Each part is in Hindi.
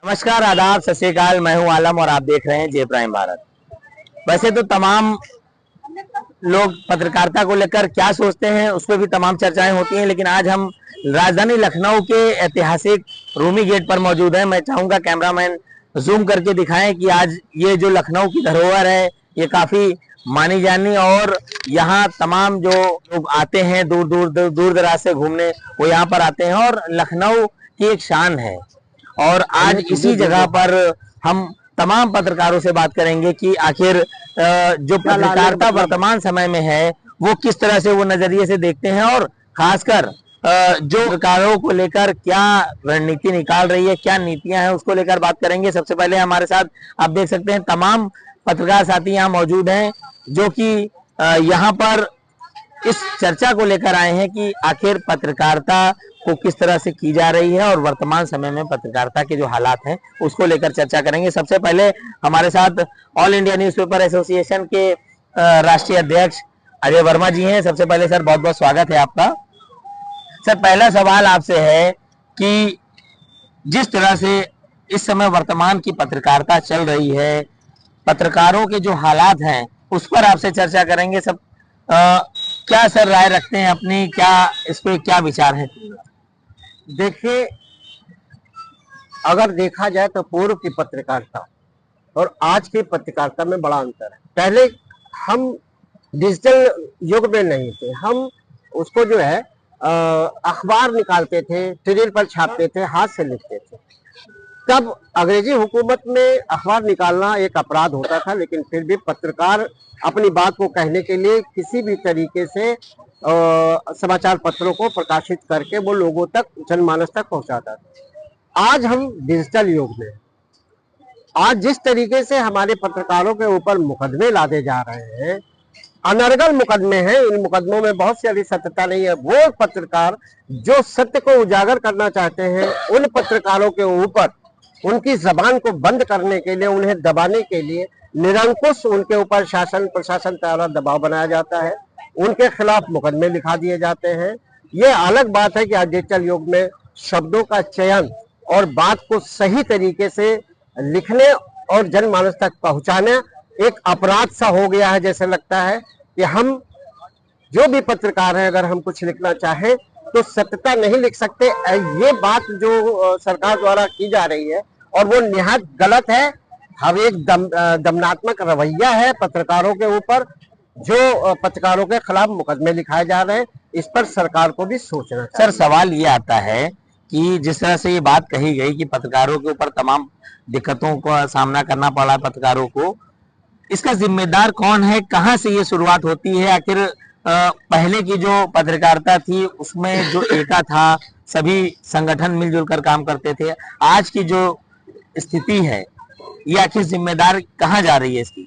नमस्कार, आदाब, सत श्री अकाल। मैं हूं आलम और आप देख रहे हैं जे प्राइम भारत। वैसे तो तमाम लोग पत्रकारिता को लेकर क्या सोचते हैं उस पर भी तमाम चर्चाएं होती हैं, लेकिन आज हम राजधानी लखनऊ के ऐतिहासिक रूमी गेट पर मौजूद हैं। मैं चाहूंगा कैमरामैन जूम करके दिखाएं कि आज ये जो लखनऊ की धरोहर है ये काफी मानी जानी, और यहाँ तमाम जो लोग आते हैं दूर दराज से घूमने, वो यहाँ पर आते हैं और लखनऊ की एक शान है। और आज इसी जगह पर हम तमाम पत्रकारों से बात करेंगे कि आखिर जो पत्रकारिता वर्तमान समय में है वो किस तरह से वो नजरिए से देखते हैं, और खासकर जो पत्रकारों को लेकर क्या रणनीति निकाल रही है, क्या नीतियां हैं, उसको लेकर बात करेंगे। सबसे पहले हमारे साथ आप देख सकते हैं तमाम पत्रकार साथी यहाँ मौजूद हैं जो कि यहाँ पर इस चर्चा को लेकर आए हैं कि आखिर पत्रकारिता को किस तरह से की जा रही है और वर्तमान समय में पत्रकारिता के जो हालात हैं उसको लेकर चर्चा करेंगे। सबसे पहले हमारे साथ ऑल इंडिया न्यूज़पेपर एसोसिएशन के राष्ट्रीय अध्यक्ष अजय वर्मा जी हैं। सबसे पहले सर बहुत बहुत स्वागत है आपका। सर, पहला सवाल आपसे है कि जिस तरह से इस समय वर्तमान की पत्रकारिता चल रही है, पत्रकारों के जो हालात हैं उस पर आपसे चर्चा करेंगे। सब क्या सर राय रखते हैं अपनी, क्या इस पे क्या विचार है? देखिए, अगर देखा जाए तो पूर्व की पत्रकारिता और आज की पत्रकारिता में बड़ा अंतर है। पहले हम डिजिटल युग में नहीं थे, हम उसको जो है अखबार निकालते थे, टिरिल पर छापते थे, हाथ से लिखते थे। तब अंग्रेजी हुकूमत में अखबार निकालना एक अपराध होता था, लेकिन फिर भी पत्रकार अपनी बात को कहने के लिए किसी भी तरीके से समाचार पत्रों को प्रकाशित करके वो लोगों तक, जनमानस तक पहुंचाता था। आज हम डिजिटल युग में, आज जिस तरीके से हमारे पत्रकारों के ऊपर मुकदमे लादे जा रहे हैं, अनर्गल मुकदमे हैं, इन मुकदमों में बहुत सी अभी सत्यता नहीं है। वो पत्रकार जो सत्य को उजागर करना चाहते हैं, उन पत्रकारों के ऊपर उनकी जबान को बंद करने के लिए, उन्हें दबाने के लिए निरंकुश उनके ऊपर शासन प्रशासन द्वारा दबाव बनाया जाता है, उनके खिलाफ मुकदमे लिखा दिए जाते हैं। ये अलग बात है कि आज डिजिटल युग में शब्दों का चयन और बात को सही तरीके से लिखने और जनमानस तक पहुंचाने एक अपराध सा हो गया है। जैसे लगता है कि हम जो भी पत्रकार हैं, अगर हम कुछ लिखना चाहें तो सत्यता नहीं लिख सकते। ये बात जो सरकार द्वारा की जा रही है और वो निहायत गलत है। हम एक दमनात्मक रवैया है पत्रकारों के ऊपर, जो पत्रकारों के खिलाफ मुकदमे लिखाए जा रहे हैं, इस पर सरकार को भी सोचना चाहिए। सर, सवाल ये आता है कि जिस तरह से ये बात कही गई कि पत्रकारों के ऊपर तमाम दिक्कतों का सामना करना पड़ा पत्रकारों को, इसका जिम्मेदार कौन है? कहाँ से ये शुरुआत होती है? आखिर पहले की जो पत्रकारिता थी उसमें जो एका था, सभी संगठन मिलजुल कर काम करते थे। आज की जो स्थिति है ये आखिर जिम्मेदार कहाँ जा रही है इसकी?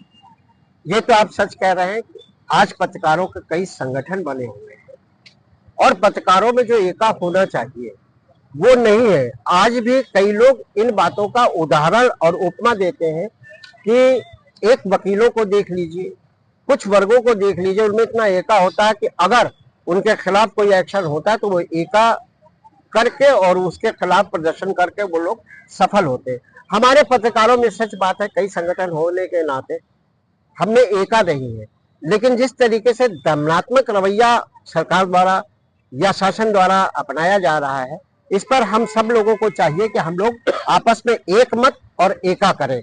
ये तो आप सच कह रहे हैं कि आज पत्रकारों के कई संगठन बने हुए हैं और पत्रकारों में जो एका होना चाहिए वो नहीं है। आज भी कई लोग इन बातों का उदाहरण और उपमा देते हैं कि एक वकीलों को देख लीजिए, कुछ वर्गों को देख लीजिए, उनमें इतना एका होता है कि अगर उनके खिलाफ कोई एक्शन होता है तो वो एका करके और उसके खिलाफ प्रदर्शन करके वो लोग सफल होते हैं। हमारे पत्रकारों में सच बात है, कई संगठन होने के नाते हमने एका नहीं है, लेकिन जिस तरीके से दमनात्मक रवैया सरकार द्वारा या शासन द्वारा अपनाया जा रहा है, इस पर हम सब लोगों को चाहिए कि हम लोग आपस में एक मत और एका करें।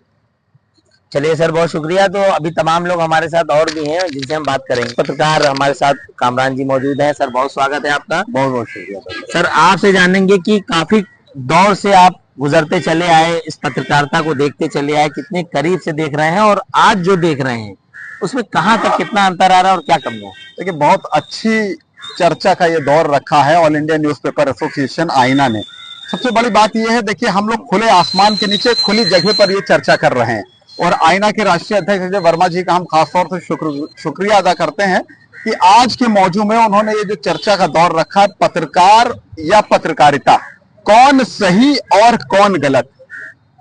चलिए सर, बहुत शुक्रिया। तो अभी तमाम लोग हमारे साथ और भी हैं जिनसे हम बात करेंगे। पत्रकार हमारे साथ कामरान जी मौजूद हैं। सर, बहुत स्वागत है आपका। बहुत बहुत शुक्रिया सर, आपसे जानेंगे कि काफी दौर से आप गुजरते चले आए, इस पत्रकारिता को देखते चले आए, कितने करीब से देख रहे हैं और आज जो देख रहे हैं उसमें कहाँ तक कितना अंतर आ रहा है और क्या कमियां? देखिए, बहुत अच्छी चर्चा का ये दौर रखा है ऑल इंडिया न्यूज़पेपर एसोसिएशन आईना ने। सबसे बड़ी बात यह है, देखिए हम लोग खुले आसमान के नीचे खुली जगह पर ये चर्चा कर रहे हैं और आईना के राष्ट्रीय अध्यक्ष अजय वर्मा जी का हम खासतौर से शुक्रिया अदा करते हैं कि आज के मौजू में उन्होंने ये जो चर्चा का दौर रखा है, पत्रकार या पत्रकारिता, कौन सही और कौन गलत।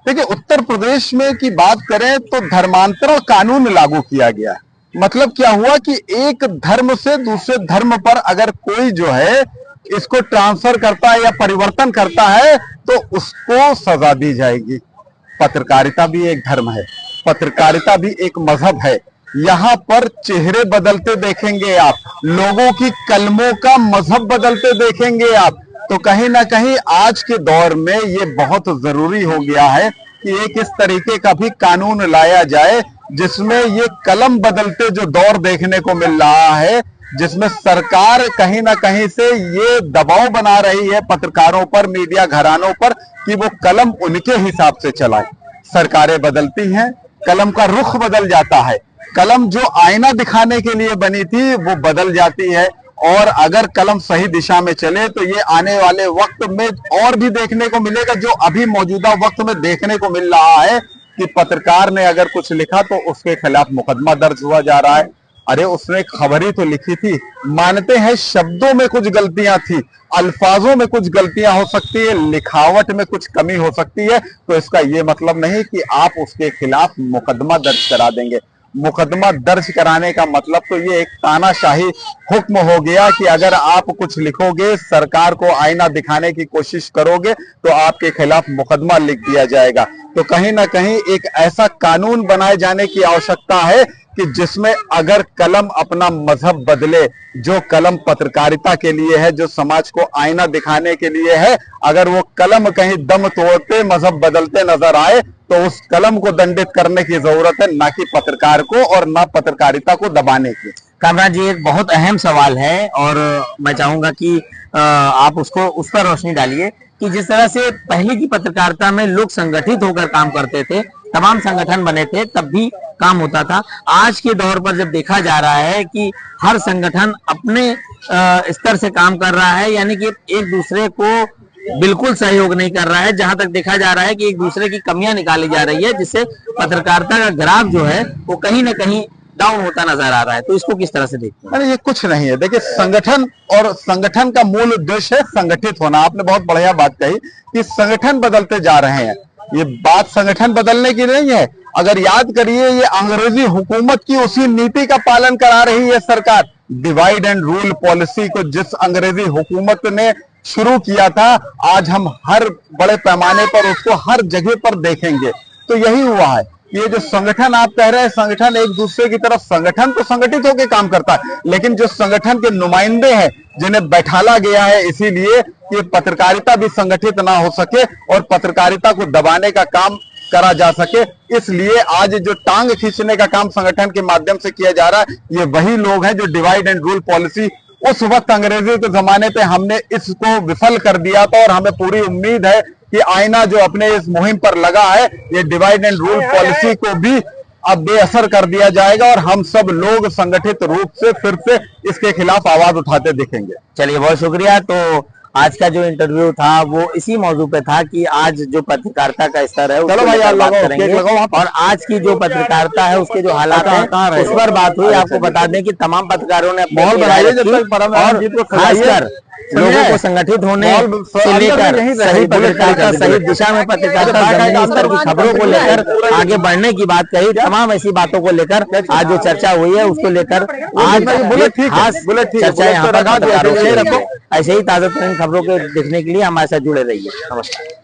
देखिए, उत्तर प्रदेश में की बात करें तो धर्मांतरण कानून लागू किया गया। मतलब क्या हुआ कि एक धर्म से दूसरे धर्म पर अगर कोई जो है इसको ट्रांसफर करता है या परिवर्तन करता है तो उसको सजा दी जाएगी। पत्रकारिता भी एक धर्म है, पत्रकारिता भी एक मजहब है। यहाँ पर चेहरे बदलते देखेंगे आप, लोगों की कलमों का मजहब बदलते देखेंगे आप। तो कहीं ना कहीं आज के दौर में ये बहुत जरूरी हो गया है कि एक इस तरीके का भी कानून लाया जाए जिसमें ये कलम बदलते जो दौर देखने को मिल रहा है, जिसमें सरकार कहीं ना कहीं से ये दबाव बना रही है पत्रकारों पर, मीडिया घरानों पर कि वो कलम उनके हिसाब से चलाए। सरकारें बदलती हैं, कलम का रुख बदल जाता है, कलम जो आईना दिखाने के लिए बनी थी वो बदल जाती है। और अगर कलम सही दिशा में चले तो ये आने वाले वक्त में और भी देखने को मिलेगा, जो अभी मौजूदा वक्त में देखने को मिल रहा है कि पत्रकार ने अगर कुछ लिखा तो उसके खिलाफ मुकदमा दर्ज हुआ जा रहा है। अरे उसने खबर ही तो लिखी थी, मानते हैं शब्दों में कुछ गलतियां थी, अल्फाजों में कुछ गलतियां हो सकती है, लिखावट में कुछ कमी हो सकती है, तो इसका ये मतलब नहीं कि आप उसके खिलाफ मुकदमा दर्ज करा देंगे। मुकदमा दर्ज कराने का मतलब तो ये एक तानाशाही हुक्म हो गया कि अगर आप कुछ लिखोगे, सरकार को आईना दिखाने की कोशिश करोगे तो आपके खिलाफ मुकदमा लिख दिया जाएगा। तो कहीं ना कहीं एक ऐसा कानून बनाए जाने की आवश्यकता है कि जिसमें अगर कलम अपना मजहब बदले, जो कलम पत्रकारिता के लिए है, जो समाज को आईना दिखाने के लिए है, अगर वो कलम कहीं दम तोड़ते, मजहब बदलते नजर आए तो उस कलम को दंडित करने की जरूरत है, ना कि पत्रकार को और ना पत्रकारिता को दबाने की। कामराज जी, एक बहुत अहम सवाल है और मैं चाहूंगा कि आप उसको उस पर रोशनी डालिए कि जिस तरह से पहले की पत्रकारिता में लोग संगठित होकर काम करते थे, तमाम संगठन बने थे, तब भी काम होता था। आज के दौर पर जब देखा जा रहा है कि हर संगठन अपने स्तर से काम कर रहा है, यानी कि एक दूसरे को बिल्कुल सहयोग नहीं कर रहा है, जहां तक देखा जा रहा है कि एक दूसरे की कमियां निकाली जा रही है, जिससे पत्रकारिता का ग्राफ जो है वो कहीं ना कहीं डाउन होता नजर आ रहा है। तो इसको किस तरह से देखते हैं? अरे ये कुछ नहीं है, देखिए संगठन और संगठन का मूल उद्देश्य है संगठित होना। आपने बहुत बढ़िया बात कही कि संगठन बदलते जा रहे हैं, ये बात संगठन बदलने की नहीं है। अगर याद करिए, ये अंग्रेजी हुकूमत की उसी नीति का पालन करा रही है सरकार। डिवाइड एंड रूल पॉलिसी को जिस अंग्रेजी हुकूमत ने शुरू किया था, आज हम हर बड़े पैमाने पर उसको हर जगह पर देखेंगे। तो यही हुआ है। ये जो संगठन आप कह रहे हैं, संगठन एक दूसरे की तरफ, संगठन तो संगठित होकर काम करता है, लेकिन जो संगठन के नुमाइंदे हैं जिन्हें बैठाला गया है इसीलिए कि पत्रकारिता भी संगठित ना हो सके और पत्रकारिता को दबाने का काम करा जा सके, इसलिए आज जो टांग खींचने का काम संगठन के माध्यम से किया जा रहा है, ये वही लोग हैं जो डिवाइड एंड रूल पॉलिसी उस वक्त अंग्रेजी के जमाने पे हमने इसको विफल कर दिया था। और हमें पूरी उम्मीद है कि आईना जो अपने इस मुहिम पर लगा है, ये डिवाइड एंड रूल पॉलिसी को भी अब बेअसर कर दिया जाएगा और हम सब लोग संगठित रूप से फिर से इसके खिलाफ आवाज उठाते दिखेंगे। चलिए, बहुत शुक्रिया। तो आज का जो इंटरव्यू था वो इसी मौजू पे था कि आज जो पत्रकारिता का स्तर है चलो भाई यार, बात करेंगे और आज की जो पत्रकारिता है उसके जो हालात हैं उस पर बात हुई। आपको बता दें कि तमाम पत्रकारों ने माहौल बनाइए जब तक और खासकर लोगों को संगठित होने से लेकर सही पत्रकारिता, सही दिशा में पत्रकारिता, जमीनी स्तर की खबरों को लेकर आगे बढ़ने की बात कही। तमाम ऐसी बातों को लेकर आज जो चर्चा हुई है उसको लेकर आज खास चर्चा यहाँ पर ऐसे ही ताजा तरीन खबरों के देखने के लिए हमारे साथ जुड़े रहिए। नमस्कार।